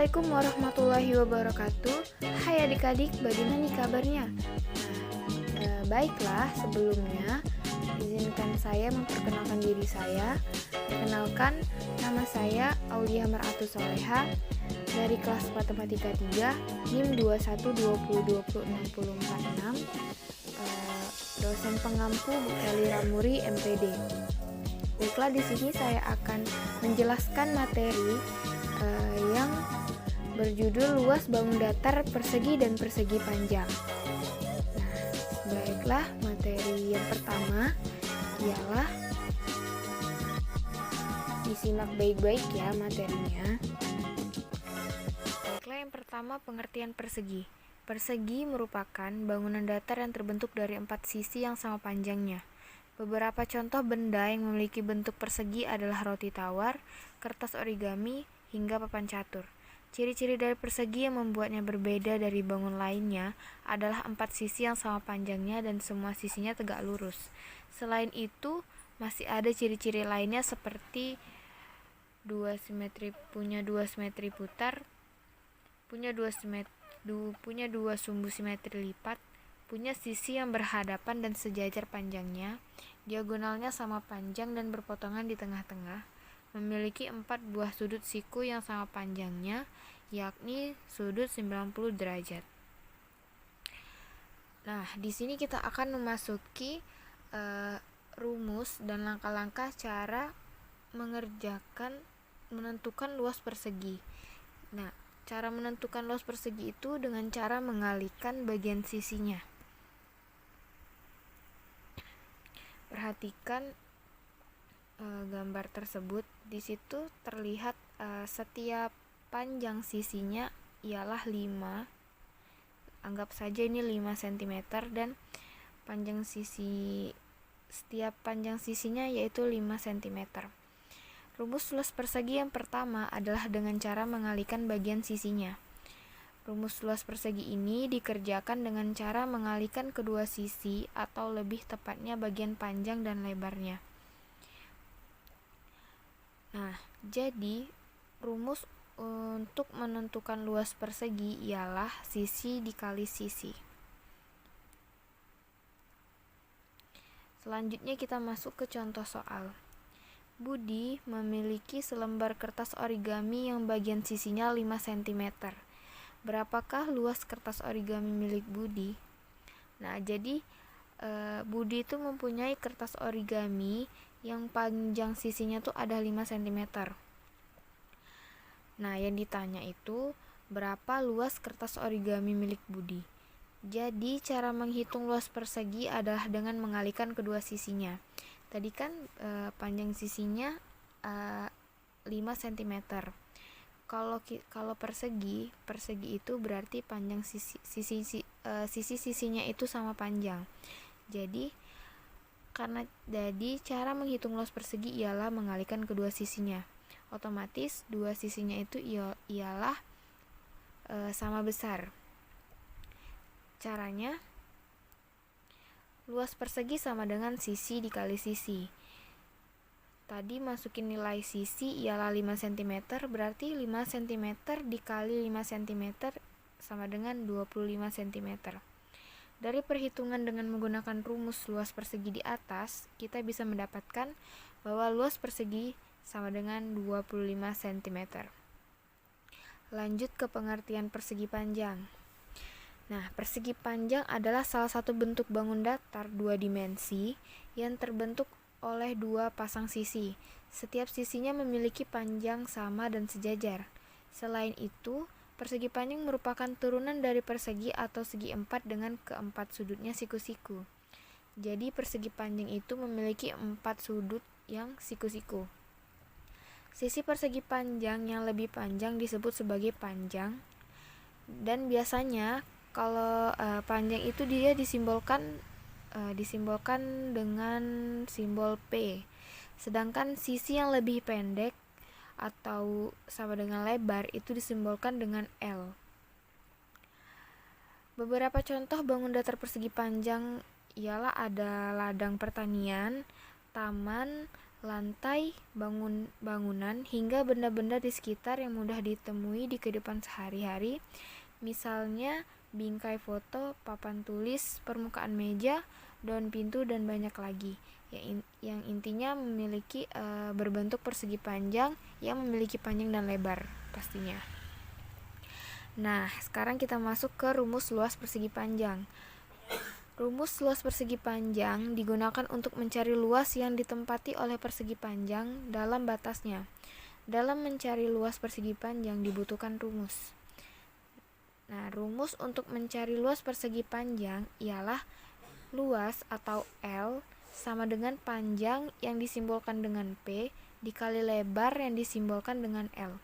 Assalamualaikum warahmatullahi wabarakatuh. Hai adik-adik, bagaimana nih kabarnya? Baiklah, sebelumnya izinkan saya memperkenalkan diri saya. Perkenalkan, nama saya Aulia Maratus Soleha dari kelas Matematika 3, NIM 2120206046, dosen pengampu Bu Eli Ramuri MPD. Baiklah, di sini saya akan menjelaskan materi yang berjudul luas bangun datar persegi dan persegi panjang. Nah, baiklah, materi yang pertama ialah disimak baik-baik ya materinya. Baiklah, yang pertama pengertian persegi. Persegi merupakan bangunan datar yang terbentuk dari 4 sisi yang sama panjangnya. Beberapa contoh benda yang memiliki bentuk persegi adalah roti tawar, kertas origami, hingga papan catur. Ciri-ciri dari persegi yang membuatnya berbeda dari bangun lainnya adalah 4 sisi yang sama panjangnya dan semua sisinya tegak lurus. Selain itu, masih ada ciri-ciri lainnya seperti punya dua simetri putar, punya dua sumbu simetri lipat, punya sisi yang berhadapan dan sejajar panjangnya, diagonalnya sama panjang dan berpotongan di tengah-tengah, memiliki 4 buah sudut siku yang sama panjangnya, yakni sudut 90 derajat. Nah, di sini kita akan memasuki rumus dan langkah-langkah cara menentukan luas persegi. Nah, cara menentukan luas persegi itu dengan cara mengalihkan bagian sisinya. Perhatikan gambar tersebut. Di situ terlihat setiap panjang sisinya ialah 5. Anggap saja ini 5 cm dan setiap panjang sisinya yaitu 5 cm. Rumus luas persegi yang pertama adalah dengan cara mengalihkan bagian sisinya. Rumus luas persegi ini dikerjakan dengan cara mengalihkan kedua sisi atau lebih tepatnya bagian panjang dan lebarnya. Nah, jadi rumus untuk menentukan luas persegi ialah sisi dikali sisi. Selanjutnya kita masuk ke contoh soal. Budi memiliki selembar kertas origami yang bagian sisinya 5 cm. Berapakah luas kertas origami milik Budi? Nah, jadi Budi itu mempunyai kertas origami yang panjang sisinya tuh ada 5 cm. Nah, yang ditanya itu berapa luas kertas origami milik Budi. Jadi, cara menghitung luas persegi adalah dengan mengalihkan kedua sisinya. Tadi kan panjang sisinya 5 cm. Kalau persegi itu berarti panjang sisi-sisinya itu sama panjang. Jadi cara menghitung luas persegi ialah mengalihkan kedua sisinya. Otomatis dua sisinya itu ialah sama besar. Caranya, luas persegi sama dengan sisi dikali sisi. Tadi masukin nilai sisi ialah 5 cm, berarti 5 cm dikali 5 cm sama dengan 25 cm. Dari perhitungan dengan menggunakan rumus luas persegi di atas, kita bisa mendapatkan bahwa luas persegi sama dengan 25 cm. Lanjut ke pengertian persegi panjang. Nah, persegi panjang adalah salah satu bentuk bangun datar 2 dimensi yang terbentuk oleh 2 pasang sisi. Setiap sisinya memiliki panjang sama dan sejajar. Selain itu, persegi panjang merupakan turunan dari persegi atau segi 4 dengan keempat sudutnya siku-siku. Jadi, persegi panjang itu memiliki 4 sudut yang siku-siku. Sisi persegi panjang yang lebih panjang disebut sebagai panjang, dan biasanya kalau panjang itu dia disimbolkan dengan simbol P. Sedangkan sisi yang lebih pendek atau sama dengan lebar itu disimbolkan dengan L. Beberapa contoh bangun datar persegi panjang ialah ada ladang pertanian, taman, lantai bangunan hingga benda-benda di sekitar yang mudah ditemui di kehidupan sehari-hari, misalnya bingkai foto, papan tulis, permukaan meja, daun pintu, dan banyak lagi. Yang intinya memiliki berbentuk persegi panjang yang memiliki panjang dan lebar pastinya. Nah, sekarang kita masuk ke rumus luas persegi panjang. Rumus luas persegi panjang digunakan untuk mencari luas yang ditempati oleh persegi panjang dalam batasnya. Dalam mencari luas persegi panjang dibutuhkan rumus. Nah, rumus untuk mencari luas persegi panjang ialah luas atau L sama dengan panjang yang disimbolkan dengan P dikali lebar yang disimbolkan dengan L.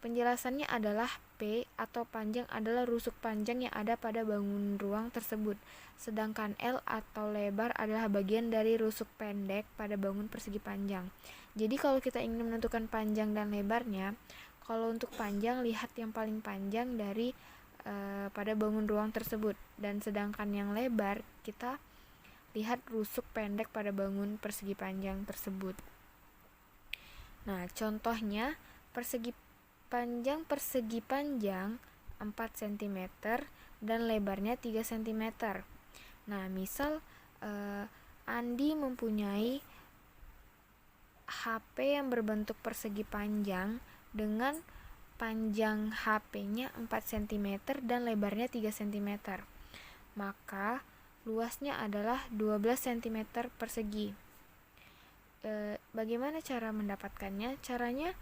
Penjelasannya adalah P atau panjang adalah rusuk panjang yang ada pada bangun ruang tersebut, sedangkan L atau lebar adalah bagian dari rusuk pendek pada bangun persegi panjang. Jadi kalau kita ingin menentukan panjang dan lebarnya, kalau untuk panjang lihat yang paling panjang dari pada bangun ruang tersebut, dan sedangkan yang lebar kita lihat rusuk pendek pada bangun persegi panjang tersebut. Nah, contohnya panjang persegi panjang 4 cm dan lebarnya 3 cm. Nah, misal Andi mempunyai HP yang berbentuk persegi panjang dengan panjang HP-nya 4 cm dan lebarnya 3 cm. Maka luasnya adalah 12 cm persegi. Bagaimana cara mendapatkannya? Caranya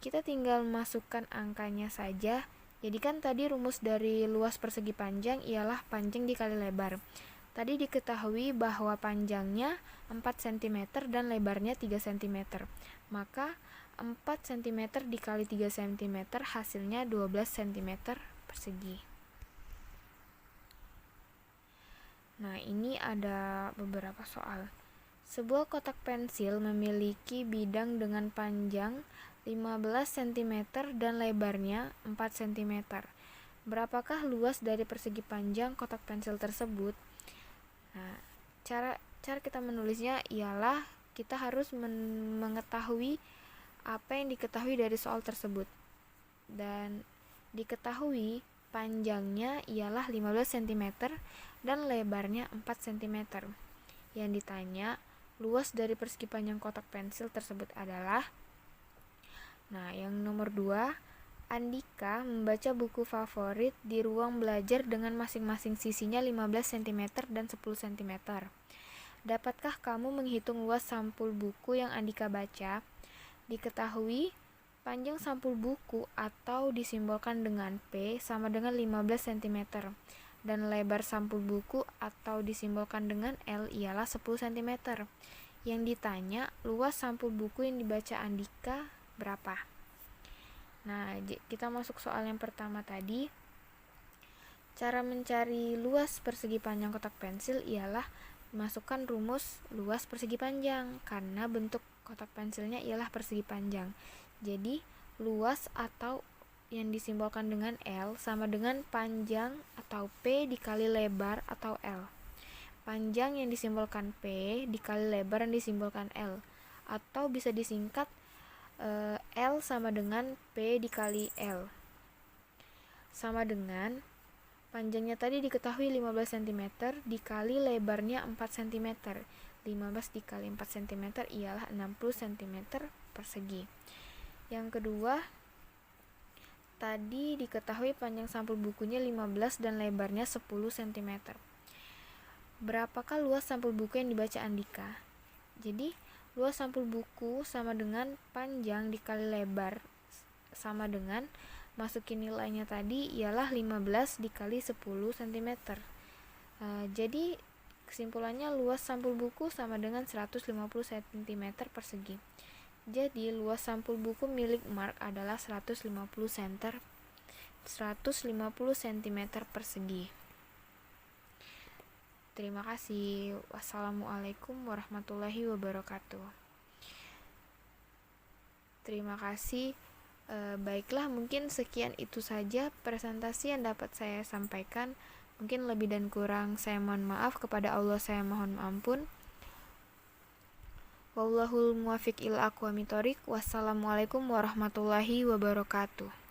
kita tinggal masukkan angkanya saja. Jadi kan tadi rumus dari luas persegi panjang ialah panjang dikali lebar. Tadi diketahui bahwa panjangnya 4 cm dan lebarnya 3 cm. Maka 4 cm dikali 3 cm hasilnya 12 cm persegi. Nah, ini ada beberapa soal. Sebuah kotak pensil memiliki bidang dengan panjang 15 cm dan lebarnya 4 cm. Berapakah luas dari persegi panjang kotak pensil tersebut? Nah, cara kita menulisnya ialah kita harus mengetahui apa yang diketahui dari soal tersebut. Dan diketahui panjangnya ialah 15 cm dan lebarnya 4 cm. Yang ditanya, luas dari persegi panjang kotak pensil tersebut adalah. Nah, yang nomor 2, Andika membaca buku favorit di ruang belajar dengan masing-masing sisinya 15 cm dan 10 cm. Dapatkah kamu menghitung luas sampul buku yang Andika baca? Diketahui panjang sampul buku atau disimbolkan dengan P sama dengan 15 cm dan lebar sampul buku atau disimbolkan dengan L ialah 10 cm. Yang ditanya, luas sampul buku yang dibaca Andika berapa? Nah, kita masuk soal yang pertama tadi. Cara mencari luas persegi panjang kotak pensil ialah masukkan rumus luas persegi panjang karena bentuk kotak pensilnya ialah persegi panjang. Jadi, luas atau yang disimbolkan dengan L sama dengan panjang atau P dikali lebar atau L. Panjang yang disimbolkan P dikali lebar yang disimbolkan L. Atau bisa disingkat L sama dengan P dikali L. Sama dengan panjangnya tadi diketahui 15 cm dikali lebarnya 4 cm. 15 dikali 4 cm ialah 60 cm persegi. Yang kedua, tadi diketahui panjang sampul bukunya 15 dan lebarnya 10 cm. Berapakah luas sampul buku yang dibaca Andika? Jadi, luas sampul buku sama dengan panjang dikali lebar sama dengan masukin nilainya tadi ialah 15 dikali 10 cm. Jadi kesimpulannya luas sampul buku sama dengan 150 cm persegi. Jadi luas sampul buku milik Mark adalah 150 cm persegi. Terima kasih. Wassalamualaikum warahmatullahi wabarakatuh. Terima kasih. Baiklah, mungkin sekian itu saja presentasi yang dapat saya sampaikan. Mungkin lebih dan kurang saya mohon maaf. Kepada Allah saya mohon ampun. Wallahul muwaffiq ila aqwamit thoriq. Wassalamualaikum warahmatullahi wabarakatuh.